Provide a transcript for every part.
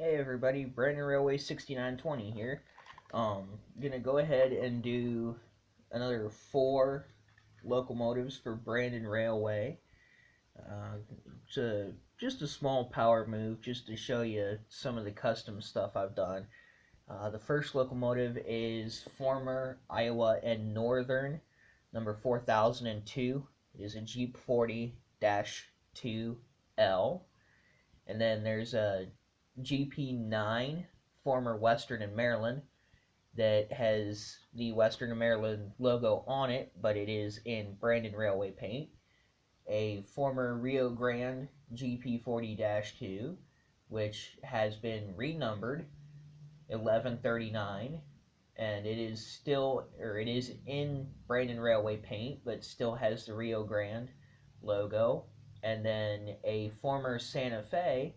Hey everybody, Brandon Railway 6920 here. Gonna go ahead and do another 4 locomotives for Brandon Railway. It's just a small power move just to show you some of the custom stuff I've done. The first locomotive is former Iowa and Northern, number 4002. It is a Jeep 40-2L. And then there's a GP9, former Western and Maryland, that has the Western and Maryland logo on it, but it is in Brandon Railway paint. A former Rio Grande GP40-2, which has been renumbered 1139, and it is in Brandon Railway paint, but still has the Rio Grande logo. And then a former Santa Fe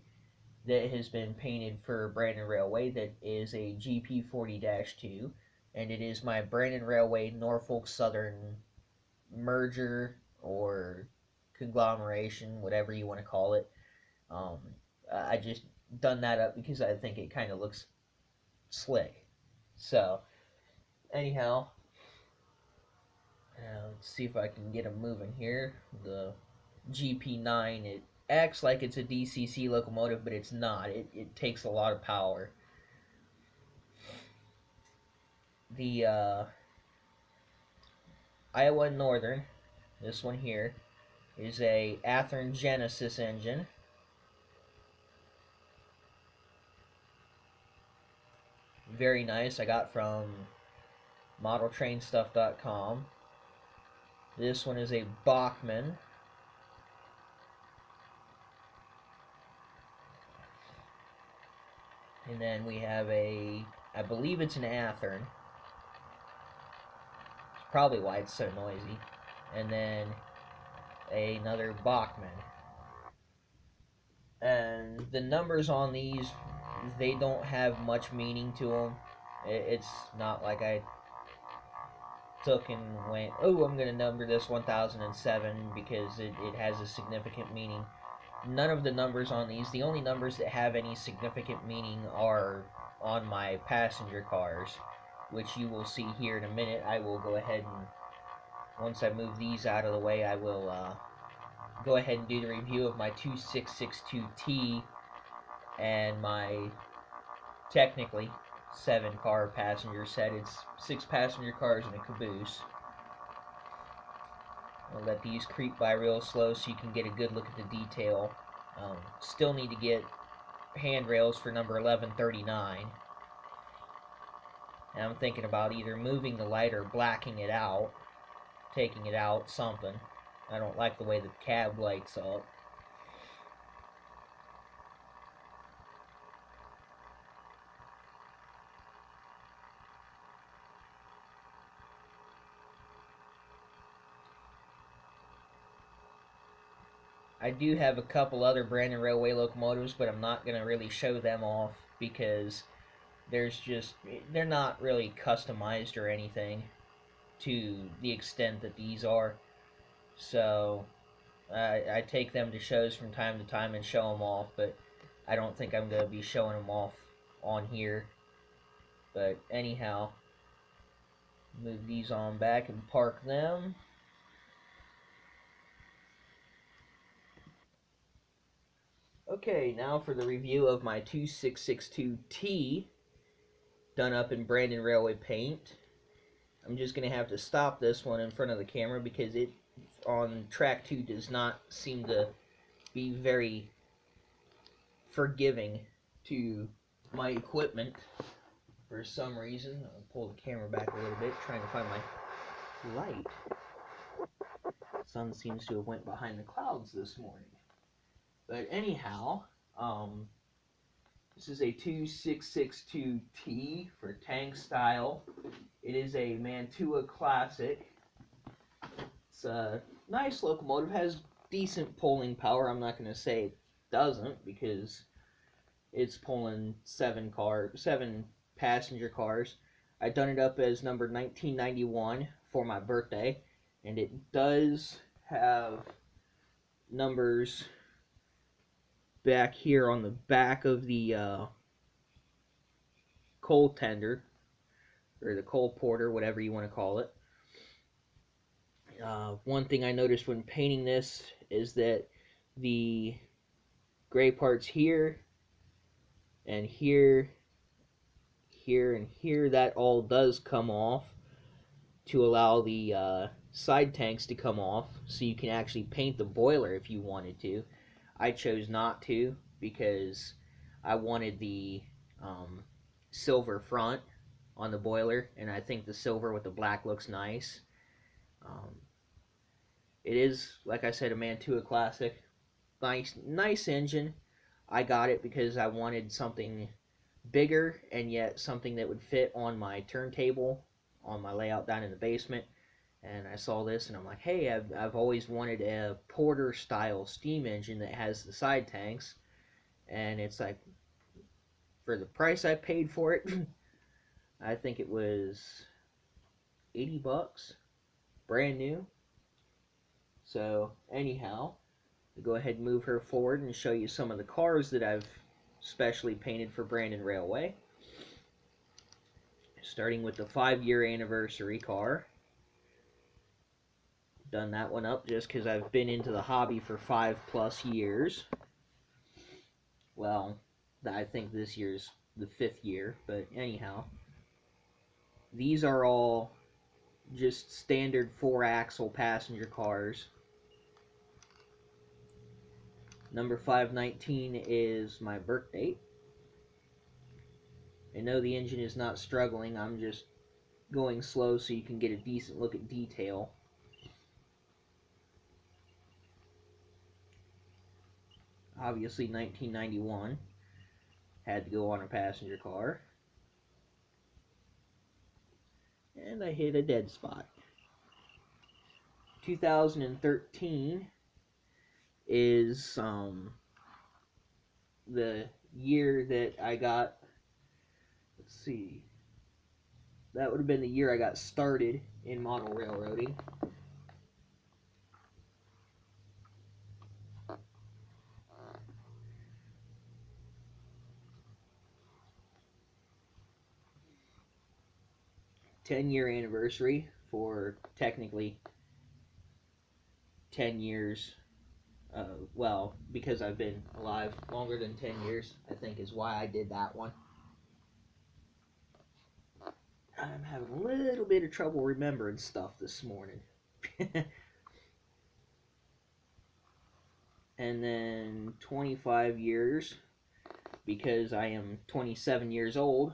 that has been painted for Brandon Railway that is a GP40-2, and it is my Brandon Railway Norfolk Southern merger or conglomeration, whatever you want to call it. I just done that up because I think it kind of looks slick. So, anyhow, let's see if I can get them moving here. The GP9, it acts like it's a DCC locomotive, but it's not. It takes a lot of power. The Iowa Northern, this one here, is a Athearn Genesis engine. Very nice. I got from modeltrainstuff.com. This one is a Bachmann. And then we have I believe it's an Athearn. It's probably why it's so noisy. And then another Bachmann. And the numbers on these, they don't have much meaning to them. It's not like I took and went, oh, I'm going to number this 1007 because it has a significant meaning. None of the numbers on these, the only numbers that have any significant meaning are on my passenger cars, which you will see here in a minute. I will go ahead and, once I move these out of the way, I will go ahead and do the review of my 2662T and my technically 7-car passenger set. It's 6 passenger cars and a caboose. I'll let these creep by real slow so you can get a good look at the detail. Still need to get handrails for number 1139. And I'm thinking about either moving the light or blacking it out, taking it out, something. I don't like the way the cab lights up. I do have a couple other Brandon Railway locomotives, but I'm not going to really show them off because they're not really customized or anything to the extent that these are. So I take them to shows from time to time and show them off, but I don't think I'm going to be showing them off on here. But anyhow, move these on back and park them. Okay, now for the review of my 2662T, done up in Brandon Railway paint. I'm just going to have to stop this one in front of the camera because it, on track 2, does not seem to be very forgiving to my equipment for some reason. I'll pull the camera back a little bit, trying to find my light. The sun seems to have went behind the clouds this morning. But anyhow, this is a 2662T for tank style. It is a Mantua Classic. It's a nice locomotive, has decent pulling power. I'm not going to say it doesn't because it's pulling 7 passenger cars. I done it up as number 1991 for my birthday, and it does have numbers back here on the back of the coal tender, or the coal porter, whatever you want to call it. One thing I noticed when painting this is that the gray parts here and here, here and here, that all does come off to allow the side tanks to come off, so you can actually paint the boiler if you wanted to. I chose not to because I wanted the silver front on the boiler, and I think the silver with the black looks nice. Um, it is, like I said, a Mantua Classic. Nice engine. I got it because I wanted something bigger and yet something that would fit on my turntable on my layout down in the basement. And I saw this and I'm like, hey, I've always wanted a Porter style steam engine that has the side tanks. And it's like, for the price I paid for it, I think it was 80 bucks, brand new. So anyhow, I'll go ahead and move her forward and show you some of the cars that I've specially painted for Brandon Railway. Starting with the 5-year anniversary car. Done that one up just because I've been into the hobby for 5+ years. Well, I think this year's the 5th year, but anyhow. These are all just standard 4-axle passenger cars. Number 519 is my birth date. I know the engine is not struggling, I'm just going slow so you can get a decent look at detail. Obviously 1991 had to go on a passenger car. And I hit a dead spot. 2013 is the year that I got, let's see, that would have been the year I got started in model railroading. Ten-year anniversary for technically 10 years. Well, because I've been alive longer than 10 years, I think is why I did that one. I'm having a little bit of trouble remembering stuff this morning. And then 25 years, because I am 27 years old.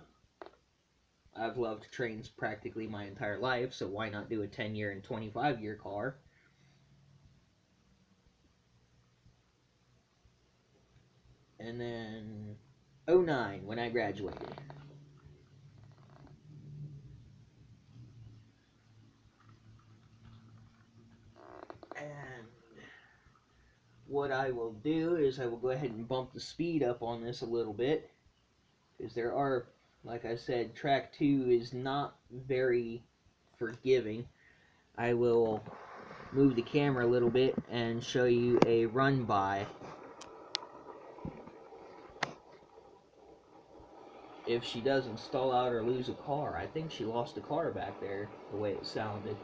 I've loved trains practically my entire life, so why not do a 10-year and 25-year car? And then 09, when I graduated. And what I will do is I will go ahead and bump the speed up on this a little bit, because there are, like I said, track 2 is not very forgiving. I will move the camera a little bit and show you a run by. If she doesn't stall out or lose a car. I think she lost a car back there, the way it sounded.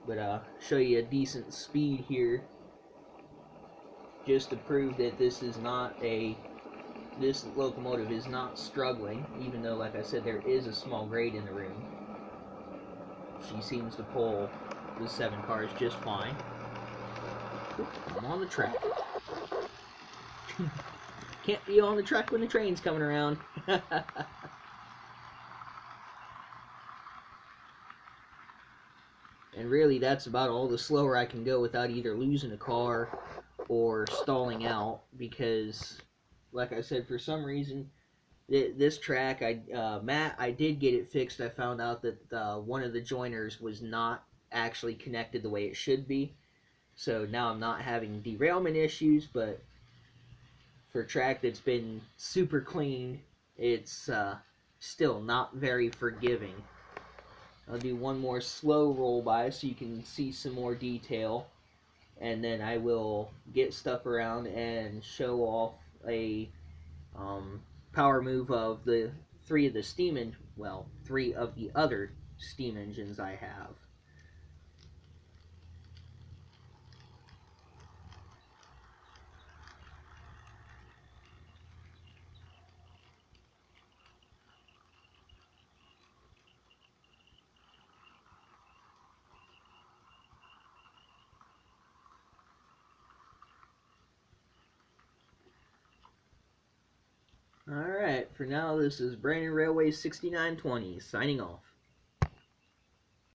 But show you a decent speed here, just to prove that this locomotive is not struggling, even though, like I said, there is a small grade in the room. She seems to pull the 7 cars just fine. I'm on the track. Can't be on the track when the train's coming around. And really, that's about all the slower I can go without either losing a car or stalling out, because, like I said, for some reason, this track, I did get it fixed. I found out that one of the joiners was not actually connected the way it should be. So now I'm not having derailment issues, but for a track that's been super clean, it's still not very forgiving. I'll do one more slow roll by so you can see some more detail, and then I will get stuff around and show off a power move of the three of the three of the other steam engines I have. Alright, for now this is Brandon Railway 6920 signing off.